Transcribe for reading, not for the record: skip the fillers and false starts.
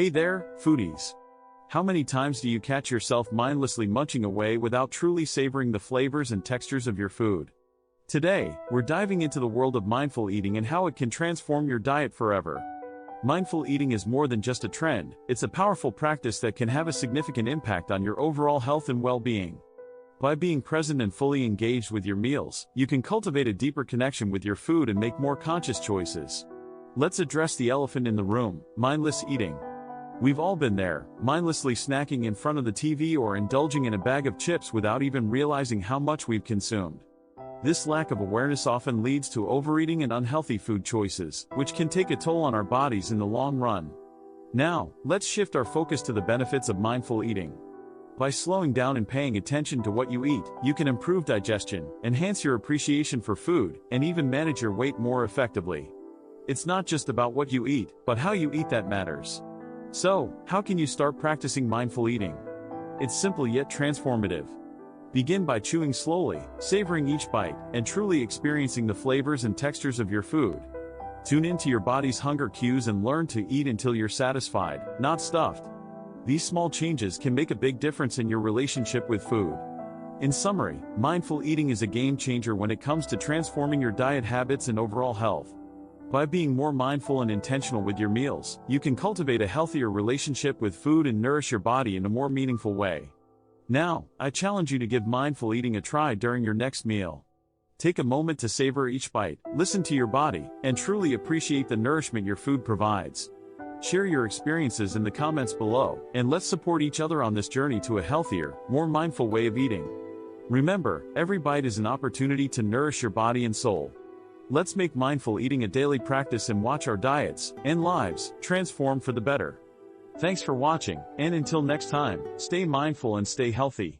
Hey there, foodies! How many times do you catch yourself mindlessly munching away without truly savoring the flavors and textures of your food? Today, we're diving into the world of mindful eating and how it can transform your diet forever. Mindful eating is more than just a trend, it's a powerful practice that can have a significant impact on your overall health and well-being. By being present and fully engaged with your meals, you can cultivate a deeper connection with your food and make more conscious choices. Let's address the elephant in the room: mindless eating. We've all been there, mindlessly snacking in front of the TV or indulging in a bag of chips without even realizing how much we've consumed. This lack of awareness often leads to overeating and unhealthy food choices, which can take a toll on our bodies in the long run. Now, let's shift our focus to the benefits of mindful eating. By slowing down and paying attention to what you eat, you can improve digestion, enhance your appreciation for food, and even manage your weight more effectively. It's not just about what you eat, but how you eat that matters. So, how can you start practicing mindful eating? It's simple yet transformative. Begin by chewing slowly, savoring each bite, and truly experiencing the flavors and textures of your food. Tune into your body's hunger cues and learn to eat until you're satisfied, not stuffed. These small changes can make a big difference in your relationship with food. In summary, mindful eating is a game changer when it comes to transforming your diet habits and overall health. By being more mindful and intentional with your meals, you can cultivate a healthier relationship with food and nourish your body in a more meaningful way. Now, I challenge you to give mindful eating a try during your next meal. Take a moment to savor each bite, listen to your body, and truly appreciate the nourishment your food provides. Share your experiences in the comments below, and let's support each other on this journey to a healthier, more mindful way of eating. Remember, every bite is an opportunity to nourish your body and soul. Let's make mindful eating a daily practice and watch our diets and lives transform for the better. Thanks for watching, and until next time, stay mindful and stay healthy.